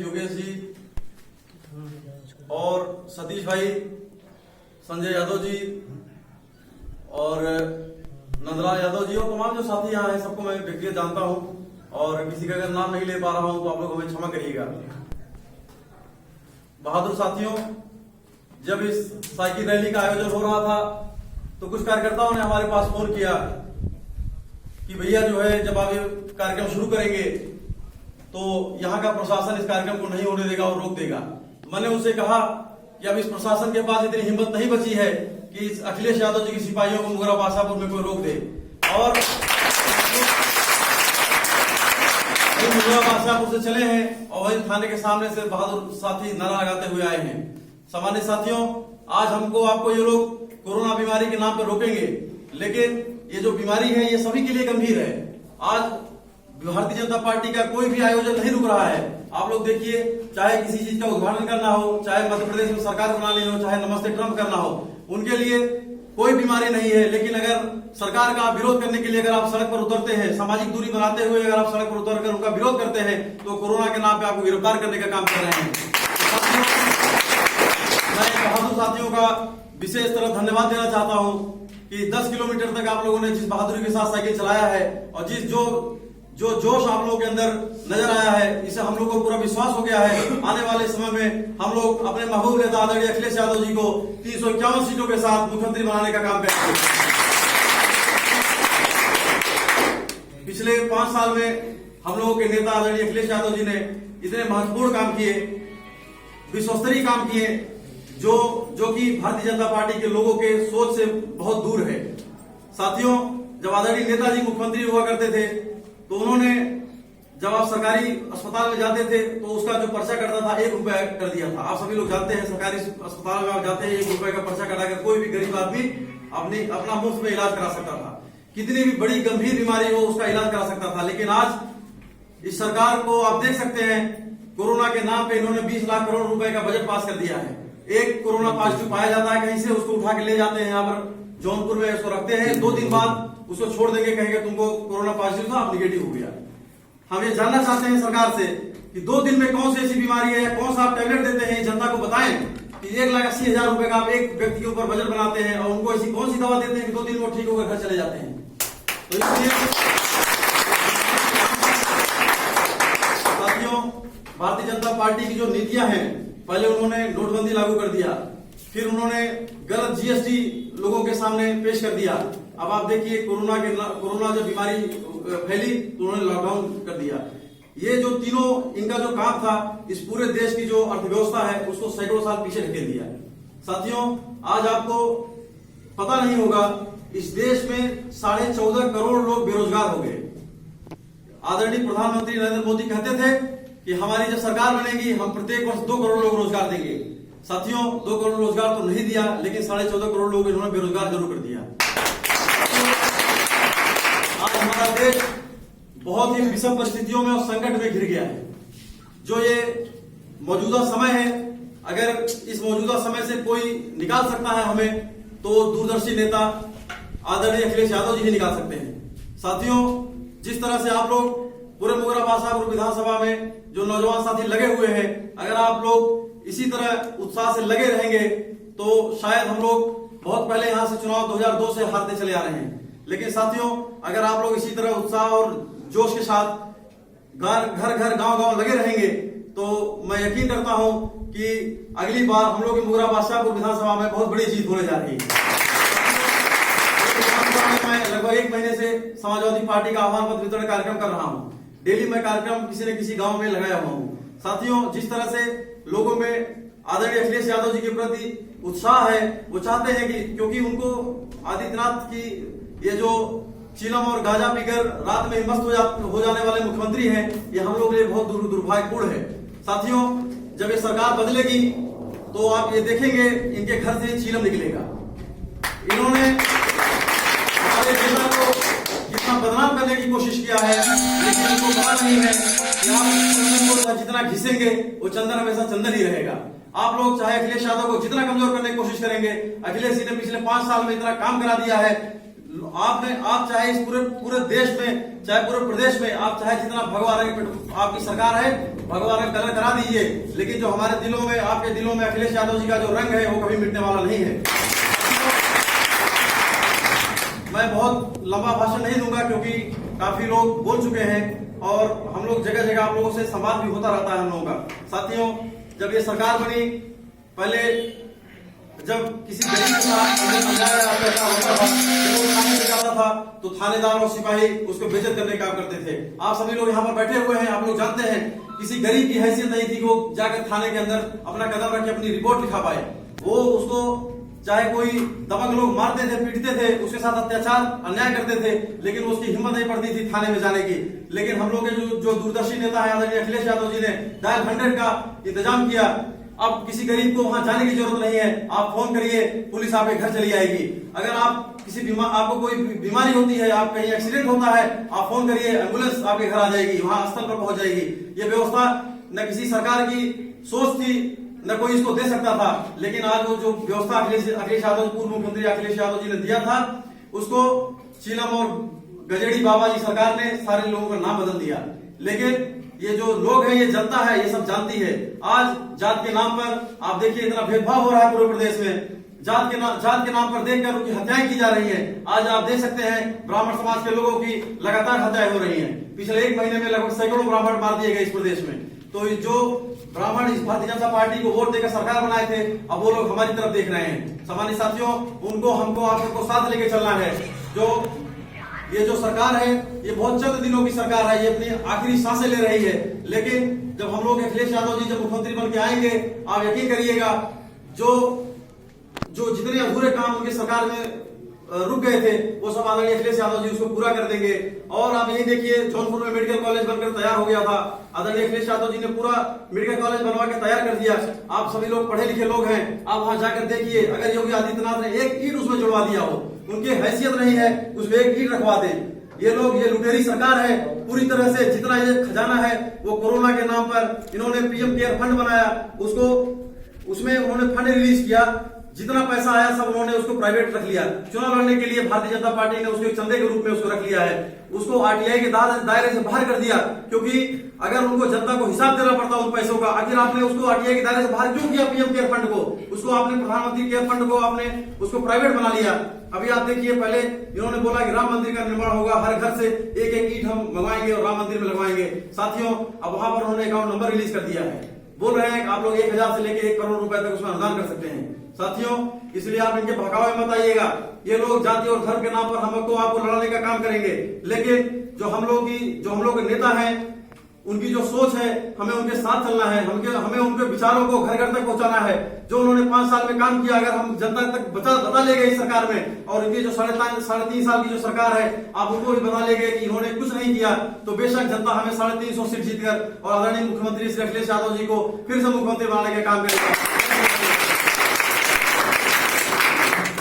योगेश जी और सतीश भाई, संजय यादव जी और नंदलाल यादव जी और तमाम जो साथी यहाँ हैं, सबको मैं व्यक्तिगत जानता हूँ और किसी का अगर नाम नहीं ले पा रहा हूँ तो आप लोग हमें क्षमा करिएगा। बहादुर साथियों, जब इस साइकिल रैली का आयोजन हो रहा था तो कुछ कार्यकर्ताओं ने हमारे पास फोन किया कि भैया जो है, जब आप ये कार्यक्रम शुरू करेंगे तो यहाँ का प्रशासन इस कार्यक्रम को नहीं होने देगा और रोक देगा। मैंने उनसे कहा कि अब इस प्रशासन के पास इतनी हिम्मत नहीं बची है कि इस अखिलेश यादव जी की सिपाहियों को मुगरा बासापुर में कोई रोक दे। और मुगरा बासापुर से चले हैं और वही थाने के सामने से बहादुर साथी नारा लगाते हुए आए हैं। सामान्य साथियों, आज हमको आपको ये लोग कोरोना बीमारी के नाम पर रोकेंगे, लेकिन ये जो बीमारी है ये सभी के लिए गंभीर है। आज भारतीय जनता पार्टी का कोई भी आयोजन नहीं रुक रहा है। आप लोग देखिए, चाहे किसी चीज का उद्घाटन करना हो, चाहे मध्य प्रदेश में सरकार बनानी हो, चाहे नमस्ते ट्रंप करना हो, उनके लिए कोई बीमारी नहीं है। लेकिन अगर सरकार का विरोध करने के लिए अगर आप सड़क पर उतरते हैं, सामाजिक दूरी बनाते हुए अगर आप सड़क पर उतरकर उनका विरोध करते हैं, तो कोरोना के नाम पे आपको गिरफ्तार करने का काम कर रहे हैं। मैं बहादुर साथियों का विशेष तरह धन्यवाद देना चाहता हूं कि 10 किलोमीटर तक आप लोगों ने जिस बहादुरी के साथ साइकिल चलाया है और जिस जो जोश आप लोगों के अंदर नजर आया है, इससे हम लोगों को पूरा विश्वास हो गया है आने वाले समय में हम लोग अपने महबूब नेता आदरणीय अखिलेश यादव जी को 351 सीटों के साथ मुख्यमंत्री बनाने का काम करेंगे। पिछले 5 साल में हम लोगों के नेता आदरणीय अखिलेश यादव जी ने इतने महत्वपूर्ण काम किए, विश्वस्तरीय काम किए, जो कि भारतीय जनता पार्टी के लोगों के सोच से बहुत दूर है। साथियों, जब आदरणीय नेताजी मुख्यमंत्री हुआ करते थे तो उन्होंने, जब आप सरकारी अस्पताल में जाते थे तो उसका जो पर्चा कटता था 1 रुपया कर दिया था। आप सभी लोग जानते हैं, सरकारी अस्पताल में आप जाते हैं 1 रुपए का पर्चा कटाकर कोई भी गरीब आदमी अपना मुफ्त में इलाज करा सकता था। कितनी भी बड़ी गंभीर बीमारी हो उसका इलाज करा सकता था। लेकिन आज इस सरकार को आप देख सकते हैं, कोरोना के नाम पे इन्होंने 20 लाख करोड़ रुपए का बजट पास कर दिया है। एक कोरोना पॉजिटिव पाया जाता है कहीं से, उसको उठा के ले जाते हैं यहाँ पर जौनपुर में, उसको रखते हैं, 2 दिन बाद उसको छोड़ देंगे, कहेंगे तुमको कोरोना पॉजिटिव था, अब निगेटिव हो गया। हम ये जानना चाहते हैं सरकार से कि 2 दिन में कौन सी ऐसी बीमारी है या कौन सा आप टैबलेट देते हैं, जनता को बताएं कि 1,80,000 रुपए का आप एक व्यक्ति के ऊपर बजट बनाते हैं और उनको ऐसी कौन सी दवा देते हैं कि 2 दिन में ठीक होकर घर चले जाते हैं। तो इसलिए साथियों, भारतीय जनता पार्टी की जो नीतियां हैं, पहले उन्होंने नोटबंदी लागू कर दिया, फिर उन्होंने गलत जीएसटी लोगों के सामने पेश कर दिया। अब आप देखिए, कोरोना जब बीमारी फैली तो उन्होंने लॉकडाउन कर दिया। ये जो तीनों इनका जो काम था, इस पूरे देश की जो अर्थव्यवस्था है उसको सैकड़ों साल पीछे ढकेल दिया। साथियों, आज आपको पता नहीं होगा, इस देश में 14.5 करोड़ लोग बेरोजगार हो गए। आदरणीय प्रधानमंत्री नरेंद्र मोदी कहते थे कि हमारी जब सरकार बनेगी हम प्रत्येक वर्ष 2 करोड़ लोग रोजगार देंगे। साथियों, 2 करोड़ रोजगार तो नहीं दिया, लेकिन 14.5 करोड़ लोग इन्होंने बेरोजगार जरूर कर दिया। आज हमारा देश बहुत ही विषम परिस्थितियों में और संकट में घिर गया है। जो ये मौजूदा समय है, अगर इस मौजूदा समय से कोई निकाल सकता है हमें, तो दूरदर्शी नेता आदरणीय अखिलेश यादव जी ही निकाल सकते हैं। साथियों, जिस तरह से आप लोग पूरे मुगरा बासापुर विधानसभा में जो नौजवान साथी लगे हुए हैं, अगर आप लोग इसी तरह उत्साह से लगे रहेंगे तो शायद हम लोग बहुत पहले यहां से चुनाव 2002 से हारते चले आ रहे हैं। लेकिन साथियों, अगर आप लोग इसी तरह उत्साह और जोश के साथ घर घर गांव लगे रहेंगे तो मैं यकीन करता हूं कि अगली बार हम लोग मुगरा बादशाहपुर विधानसभा में बहुत बड़ी जीत होने जा रही है। मैं लगभग 1 महीने से समाजवादी पार्टी का आह्वान पत्र वितरण कार्यक्रम कर रहा हूं। डेली मैं कार्यक्रम किसी न किसी गांव में लगाया हुआ हूं। साथियों, जिस तरह से लोगों में आदरणीय अखिलेश यादव जी के प्रति उत्साह है, वो चाहते हैं कि, क्योंकि उनको आदित्यनाथ की ये जो चिलम और गांजा पीकर रात में मस्त हो जाने वाले मुख्यमंत्री हैं, ये हम लोग के लिए बहुत दुर्भाग्यपूर्ण है। साथियों, जब ये सरकार बदलेगी तो आप ये देखेंगे इनके घर से चिलम निकलेगा। इन्होंने हमारे नेता को जितना बदनाम करने की कोशिश किया है, लेकिन इनको पता नहीं है कि हम चंदन को जितना घिसेंगे वो चंदन हमेशा चंदन ही रहेगा। आप लोग चाहे अखिलेश यादव को जितना कमजोर करने की कोशिश करेंगे, अखिलेश जी ने पिछले 5 साल में इतना काम करा दिया है, आप चाहे इस पूरे देश में, चाहे पूरे प्रदेश में, आप चाहे जितना भगवा रंग आपकी सरकार है, भगवा रंग कलर करा दीजिए, लेकिन जो हमारे दिलों में, आपके दिलों में अखिलेश यादव जी का जो रंग है वो कभी मिटने वाला नहीं है। मैं बहुत लंबा भाषण नहीं दूंगा क्योंकि काफी लोग बोल चुके हैं और हम लोग जगह जगह आप लोगों से संवाद भी होता रहता है हम लोगों का। साथियों, जब ये सरकार बनी, पहले जब किसी गरीब के साथ अन्याय अत्याचार होता था, जब वो थाने में जाता था तो थानेदार और सिपाही उसको बेइज्जत करने का काम करते थे। आप सभी लोग यहाँ पर बैठे हुए हैं, आप लोग जानते हैं किसी गरीब की हैसियत नहीं थी कि वो जाकर थाने के अंदर अपना कदम रख के अपनी रिपोर्ट लिखा पाए। वो उसको चाहे कोई दबंग लोग मारते थे, पीटते थे, उसके साथ अत्याचार अन्याय करते थे, लेकिन उसकी हिम्मत नहीं पड़ती थी थाने में जाने की। लेकिन हम लोग के जो दूरदर्शी नेता है आदरणीय अखिलेश यादव जी ने डायल 100 का इंतजाम किया। अब किसी गरीब को वहां जाने की जरूरत नहीं है, आप फोन करिए, पुलिस आपके घर चली आएगी। अगर आप आपको कोई बीमारी होती है, आप कहीं एक्सीडेंट होता है, आप फोन करिए, एम्बुलेंस आपके घर आ जाएगी, वहां स्थल पर पहुंच जाएगी। ये व्यवस्था न किसी सरकार की सोच थी, न कोई इसको दे सकता था, लेकिन आज वो जो व्यवस्था अखिलेश यादव, पूर्व मुख्यमंत्री अखिलेश यादव जी ने दिया था, उसको चीलम और गजेड़ी बाबा जी सरकार ने सारे लोगों का नाम बदल दिया। लेकिन ये जो लोग हैं, ये जनता है, ये सब जानती है। आज जात के नाम पर आप देखिए इतना भेदभाव हो रहा है पूरे प्रदेश में। जात के नाम पर देखकर उनकी हत्याएं की जा रही है। आज आप देख सकते हैं ब्राह्मण समाज के लोगों की लगातार हत्याएं हो रही हैं। पिछले 1 महीने में लगभग सैकड़ों ब्राह्मण मार दिए गए इस प्रदेश में। तो जो ब्राह्मण इस भारतीय जनता पार्टी को वोट देकर सरकार बनाए थे, अब वो लोग हमारी तरफ देख रहे हैं। सामान्य साथियों, उनको हमको आप सबको साथ लेके चलना है। ये जो सरकार है, ये बहुत चंद दिनों की सरकार है, ये अपनी आखिरी सांसें ले रही है। लेकिन जब हम लोग अखिलेश यादव जी जब मुख्यमंत्री बन के आएंगे, आप यकीन करिएगा जो जितने अधूरे काम उनकी सरकार में रुक गए थे, वो सब आदरणीय अखिलेश यादव जी उसको पूरा कर देंगे। और आप यही देखिए, जौनपुर में मेडिकल कॉलेज बनकर तैयार हो गया था, आदरणीय अखिलेश यादव जी ने पूरा मेडिकल कॉलेज बनवा के तैयार कर दिया। आप सभी लोग पढ़े लिखे लोग हैं, आप वहां जाकर देखिए, अगर योगी आदित्यनाथ ने एक ईंट उसमें जुड़वा दिया हो, उनकी हैसियत नहीं है उसमें एक ईंट रखवा दे। ये लोग, ये लुटेरी सरकार है पूरी तरह से। जितना ये खजाना है वो कोरोना के नाम पर इन्होंने पीएम केयर फंड बनाया, उसमें उन्होंने फंड रिलीज किया, जितना पैसा आया सब उन्होंने उसको प्राइवेट रख लिया। चुनाव लड़ने के लिए भारतीय जनता पार्टी ने उसको एक चंदे के रूप में उसको रख लिया है, उसको आरटीआई के दायरे से बाहर कर दिया। क्योंकि अगर उनको जनता को हिसाब देना पड़ता उन पैसों का, आखिर आपने उसको आरटीआई के दायरे से बाहर क्यों किया? पीएम केयर फंड को, उसको आपने प्रधानमंत्री केयर फंड को आपने उसको प्राइवेट बना लिया। अभी आप देखिए, पहले इन्होंने बोला कि राम मंदिर का निर्माण होगा, हर घर से एक ईंट हम मंगवाएंगे और राम मंदिर में लगवाएंगे। साथियों, अब वहां पर उन्होंने अकाउंट नंबर रिलीज कर दिया है, बोल रहे हैं आप लोग 1000 से लेकर 1 करोड़ रुपए तक उसमें अनुदान कर सकते हैं। साथियों, इसलिए आप इनके भड़कावे मत आइएगा। ये लोग जाति और धर्म के नाम पर हमको आपको लड़ाने का काम करेंगे, लेकिन जो हम लोग के नेता हैं, उनकी जो सोच है, हमें उनके साथ चलना है, हमें उनके विचारों को घर घर तक पहुंचाना है। जो उन्होंने 5 साल में काम किया, अगर हम जनता तक बता ले गए इस सरकार में, और इनकी जो 3.5 साल की जो सरकार है, आप उनको भी बता ले गए कि इन्होंने कुछ नहीं किया, तो बेशक जनता हमें 350 सीट जीतकर और आदरणीय मुख्यमंत्री श्री अखिलेश यादव जी को फिर से मुख्यमंत्री बनाने का काम करेगा।